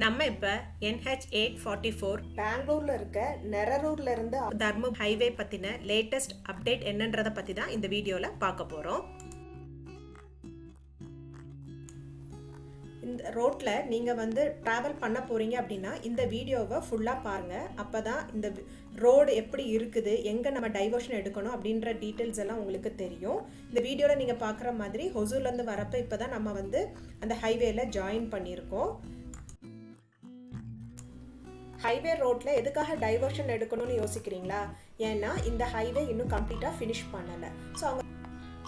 நம்ம இப்போ NH844 பெங்களூர்ல இருக்க நெரரூர்ல இருந்து தர்ம ஹைவே பற்றின லேட்டஸ்ட் அப்டேட் என்னன்றதை பற்றி தான் இந்த வீடியோவில் பார்க்க போகிறோம். இந்த ரோட்டில் நீங்கள் ட்ராவல் பண்ண போகிறீங்க அப்படின்னா இந்த வீடியோவை ஃபுல்லாக பாருங்கள். அப்போ தான் இந்த ரோடு எப்படி இருக்குது, எங்கே நம்ம டைவர்ஷன் எடுக்கணும் அப்படின்ற டீட்டெயில்ஸ் எல்லாம் உங்களுக்கு தெரியும். இந்த வீடியோவில் நீங்கள் பார்க்குற மாதிரி ஹொசூர்லேருந்து வரப்போ இப்போ தான் நம்ம அந்த ஹைவேல ஜாயின் பண்ணியிருக்கோம். ஹைவே ரோட்டில் எதுக்காக டைவர்ஷன் எடுக்கணும்னு யோசிக்கிறீங்களா? ஏன்னா இந்த ஹைவே இன்னும் கம்ப்ளீட்டாக ஃபினிஷ் பண்ணலை.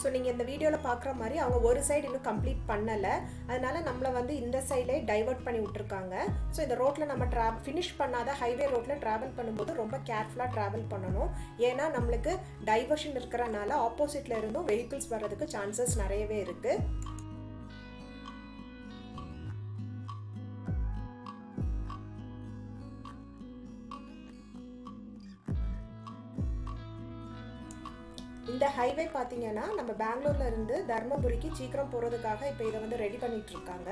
ஸோ நீங்கள் இந்த வீடியோவில் பார்க்குற மாதிரி அவங்க ஒரு சைடு இன்னும் கம்ப்ளீட் பண்ணலை. அதனால் நம்மளை இந்த சைடே டைவர்ட் பண்ணி விட்ருக்காங்க. ஸோ இந்த ரோட்டில் நம்ம ஃபினிஷ் பண்ணாத ஹைவே ரோட்டில் ட்ராவல் பண்ணும்போது ரொம்ப கேர்ஃபுல்லாக ட்ராவல் பண்ணணும். ஏன்னா நம்மளுக்கு டைவர்ஷன் இருக்கிறனால ஆப்போசிட்டில் இருந்தும் வெஹிக்கிள்ஸ் வர்றதுக்கு சான்சஸ் நிறையவே இருக்குது. இந்த ஹைவே பார்த்தீங்கன்னா நம்ம பெங்களூர்ல இருந்து தர்மபுரிக்கு சீக்கிரம் போகிறதுக்காக இப்போ இதை ரெடி பண்ணிட்டு இருக்காங்க.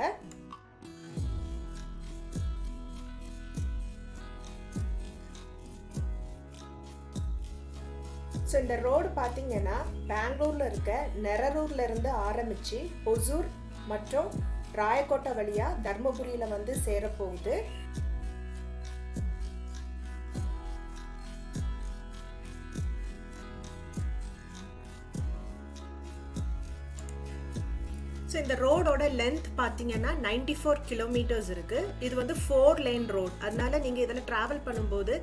ஸோ இந்த ரோடு பார்த்தீங்கன்னா பெங்களூர்ல இருக்க நெரரூர்ல இருந்து ஆரம்பிச்சு ஒசூர் மற்றும் ராயக்கோட்டை வழியாக தர்மபுரியில் சேரப்போகுது. ஸோ இந்த ரோடோட லென்த் பார்த்தீங்கன்னா 94 கிலோமீட்டர்ஸ் இருக்குது. இது 4 லேன் ரோடு. அதனால நீங்கள் இதில் ட்ராவல் பண்ணும்போது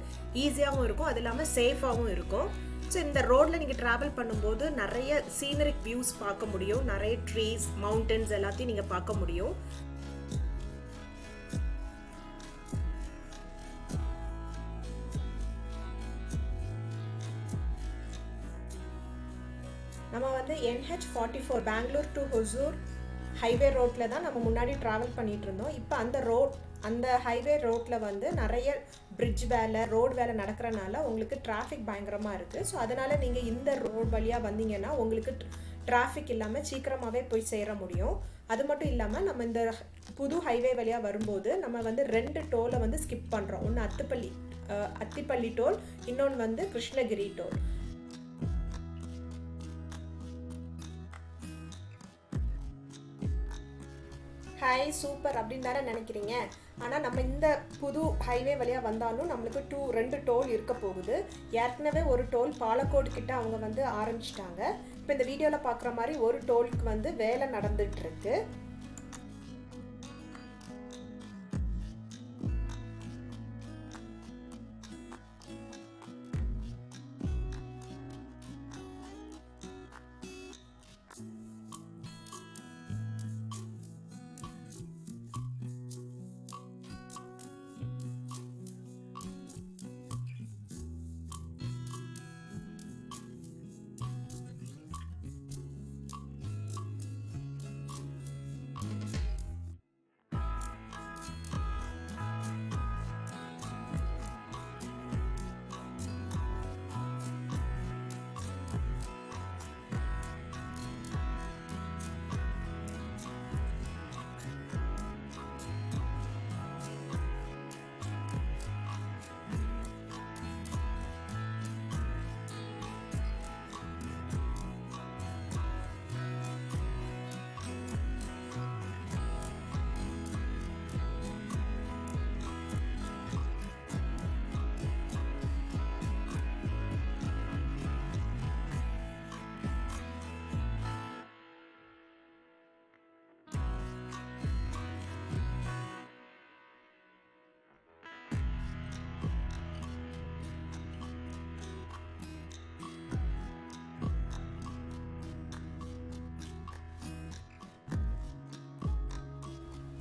ஈஸியாகவும் இருக்கும், அது இல்லாமல் சேஃபாகவும் இருக்கும். ஸோ இந்த ரோடில் நீங்கள் ட்ராவல் பண்ணும்போது நிறைய சீனரிக் வியூஸ் பார்க்க முடியும், நிறைய ட்ரீஸ், மவுண்டன்ஸ் எல்லாத்தையும் நீங்கள் பார்க்க முடியும். நம்ம NH44 Bangalore to Hosur highway ரோட்டில் தான் நம்ம முன்னாடி ட்ராவல் பண்ணிகிட்டு இருந்தோம். இப்போ அந்த ஹைவே ரோட்டில் நிறைய பிரிட்ஜ் வேலை, ரோடு வேலை நடக்கிறனால உங்களுக்கு டிராஃபிக் பயங்கரமாக இருக்குது. ஸோ அதனால் நீங்கள் இந்த ரோடு வழியாக வந்தீங்கன்னா உங்களுக்கு டிராஃபிக் இல்லாமல் சீக்கிரமாகவே போய் சேர முடியும். அது மட்டும் இல்லாமல் நம்ம இந்த புது ஹைவே வழியாக வரும்போது நம்ம 2 டோலை ஸ்கிப் பண்ணுறோம். ஒன்று அத்திப்பள்ளி டோல், இன்னொன்று கிருஷ்ணகிரி டோல். ஹாய் சூப்பர் அப்படின்னு தானே நினைக்கிறீங்க. ஆனால் நம்ம இந்த புது ஹைவே வழியாக வந்தாலும் நம்மளுக்கு 2 டோல் இருக்க போகுது. ஏற்கனவே ஒரு டோல் பாலக்கோடு கிட்ட அவங்க ஆரம்பிச்சிட்டாங்க. இப்போ இந்த வீடியோவில் பார்க்குற மாதிரி ஒரு டோலுக்கு வேலை நடந்துகிட்ருக்கு.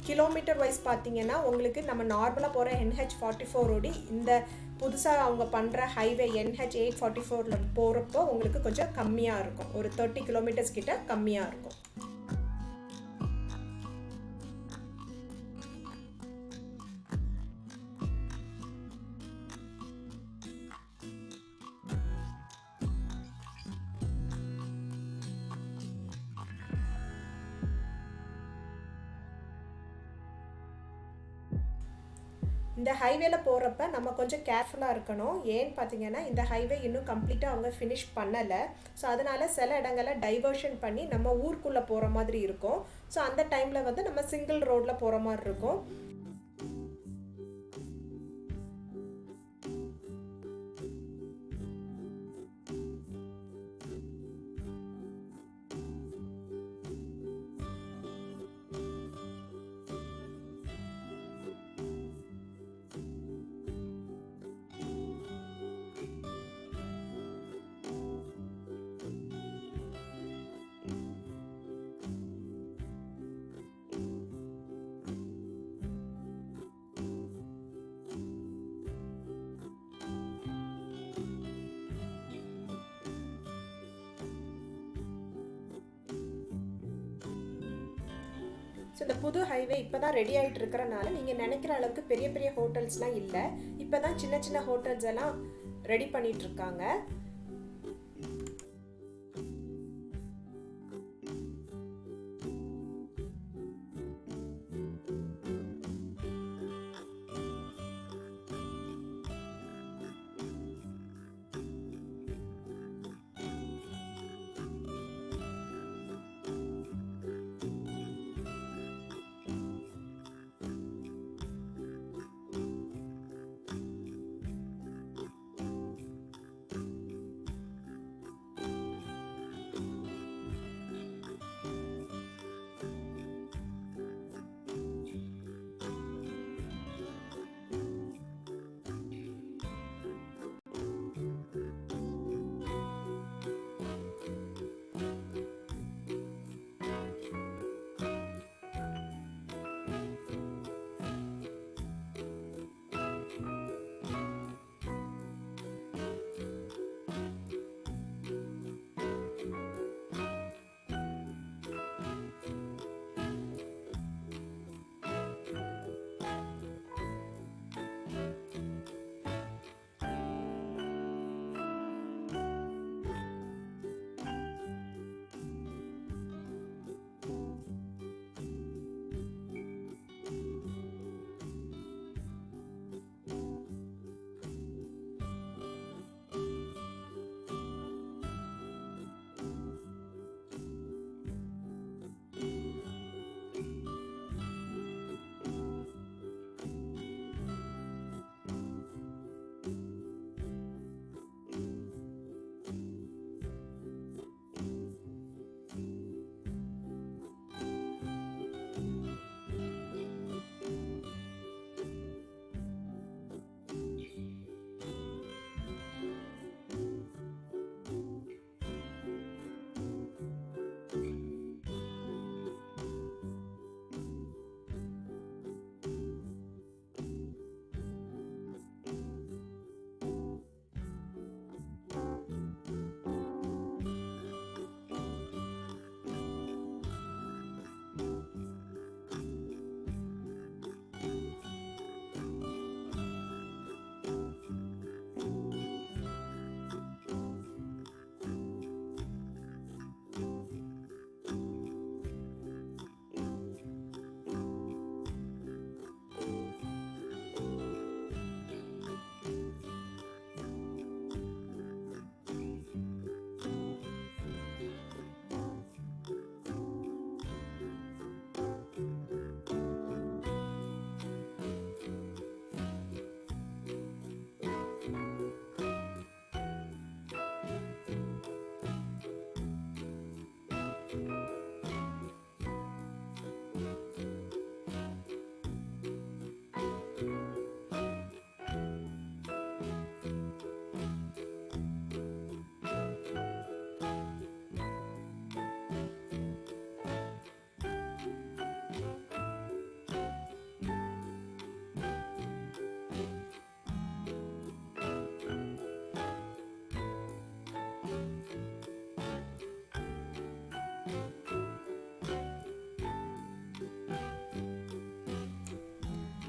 கிலோமீட்டர் வைஸ் பார்த்தீங்கன்னா உங்களுக்கு நம்ம நார்மலாக போகிற NH44 இந்த புதுசாக அவங்க பண்ணுற ஹைவே NH844 போகிறப்போ உங்களுக்கு கொஞ்சம் கம்மியாக இருக்கும். ஒரு 30 கிலோமீட்டர்ஸ் கிட்ட கம்மியாக இருக்கும். இந்த ஹைவேல போகிறப்ப நம்ம கொஞ்சம் கேர்ஃபுல்லாக இருக்கணும். ஏன்னு பார்த்தீங்கன்னா இந்த ஹைவே இன்னும் கம்ப்ளீட்டாக அவங்க ஃபினிஷ் பண்ணலை. ஸோ அதனால் சில இடங்களில் டைவர்ஷன் பண்ணி நம்ம ஊருக்குள்ளே போகிற மாதிரி இருக்கும். ஸோ அந்த டைமில் வந்து நம்ம சிங்கிள் ரோடில் போகிற மாதிரி இருக்கும். ஸோ இந்த புது ஹைவே இப்போ தான் ரெடி ஆகிட்டு இருக்கிறனால நீங்கள் நினைக்கிற அளவுக்கு பெரிய பெரிய ஹோட்டல்ஸ்லாம் இல்லை. இப்போ தான் சின்ன சின்ன ஹோட்டல்ஸ் எல்லாம் ரெடி பண்ணிகிட்ருக்காங்க.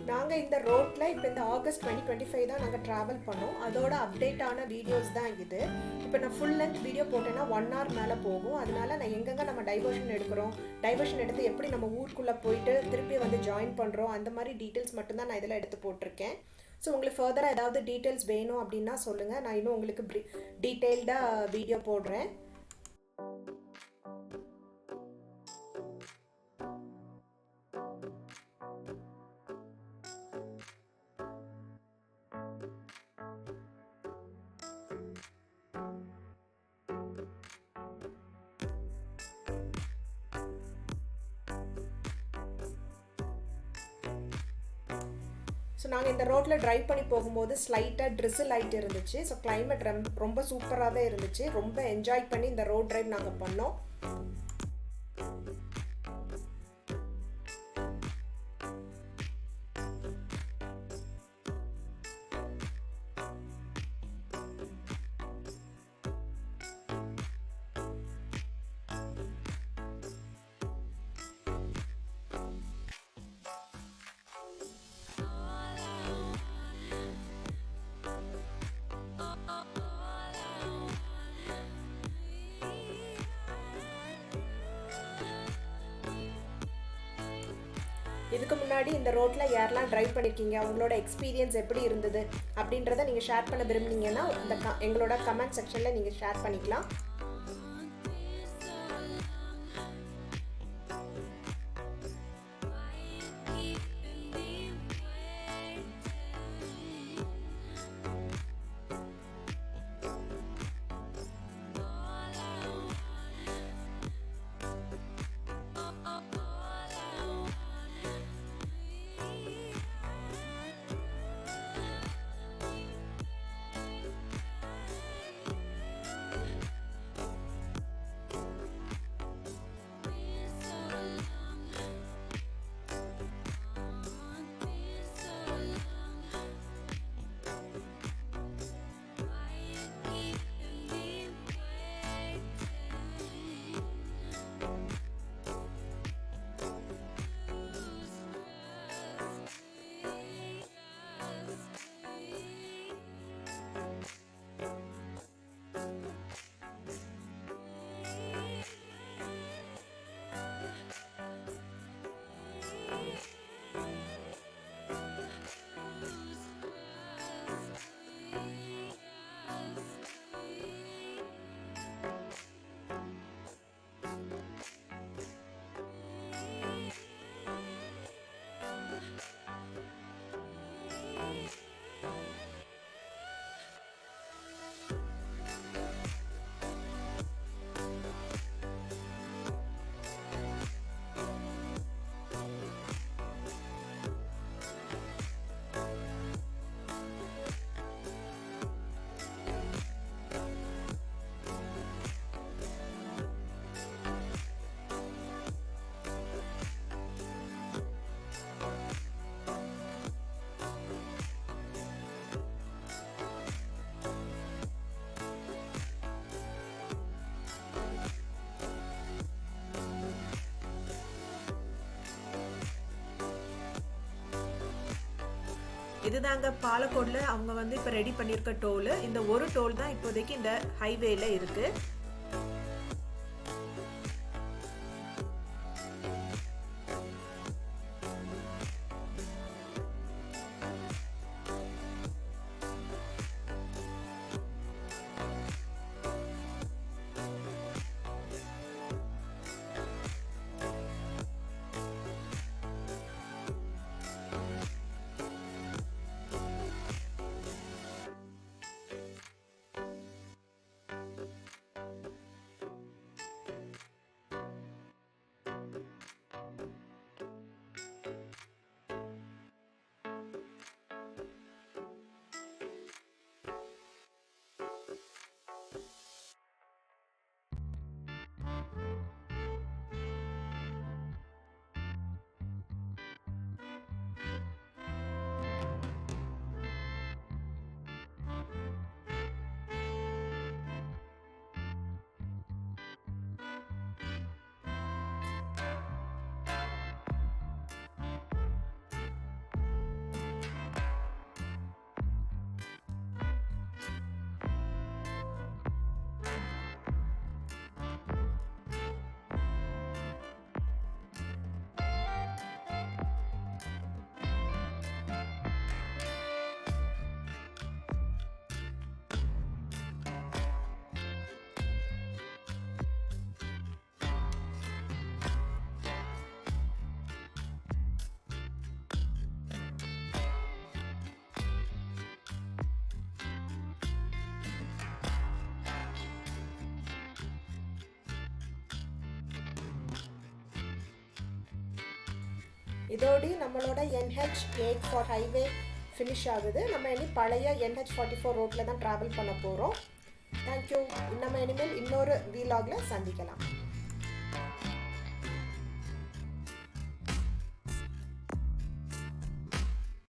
நாங்கள் இந்த ரோட்டில் இப்போ இந்த ஆகஸ்ட் 2025 தான் நாங்கள் ட்ராவல் பண்ணோம். அதோட அப்டேட்டான வீடியோஸ் தான் இது. இப்போ நான் ஃபுல் லென்த் வீடியோ போட்டேன்னா 1 hour மேலே போகும். அதனால நான் எங்கெங்கே நம்ம டைவர்ஷன் எடுக்கிறோம், டைவர்ஷன் எடுத்து எப்படி நம்ம ஊருக்குள்ளே போயிட்டு திருப்பி வந்து ஜாயின் பண்ணுறோம், அந்த மாதிரி டீட்டெயில்ஸ் மட்டும்தான் நான் இதில் எடுத்து போட்டிருக்கேன். ஸோ உங்களுக்கு ஃபர்தராக ஏதாவது டீட்டெயில்ஸ் வேணும் அப்படின்னா சொல்லுங்கள், நான் இன்னும் உங்களுக்கு டீட்டெயில்டாக வீடியோ போடுறேன். ஸோ நாங்கள் இந்த ரோட்டில் ட்ரைவ் பண்ணி போகும்போது ஸ்லைட்டாக ட்ரிசில் ஆகிட்டு இருந்துச்சு. ஸோ கிளைமேட் ரொம்ப சூப்பராகவே இருந்துச்சு. ரொம்ப என்ஜாய் பண்ணி இந்த ரோட் ட்ரைவ் நாங்கள் பண்ணோம். இதுக்கு முன்னாடி இந்த ரோட்டில் யாரெல்லாம் ட்ரைவ் பண்ணியிருக்கீங்க, உங்களோட எக்ஸ்பீரியன்ஸ் எப்படி இருந்தது அப்படின்றத நீங்கள் ஷேர் பண்ண விரும்புனீங்கன்னா எங்களோட கமெண்ட் செக்ஷனில் நீங்கள் ஷேர் பண்ணிக்கலாம். இதுதாங்க பாலக்கோடில் அவங்க வந்து இப்போ ரெடி பண்ணியிருக்க டோல். இந்த ஒரு டோல் தான் இப்போதைக்கு இந்த ஹைவேல இருக்கு. இதோடு நம்மளோட NH84 ஹைவே ஃபினிஷ் ஆகுது. நம்ம இனி பழைய NH44 ரோட்டில் தான் ட்ராவல் பண்ண போகிறோம். தேங்க்யூ. நம்ம இனிமேல் இன்னொரு வீலாகில் சந்திக்கலாம்.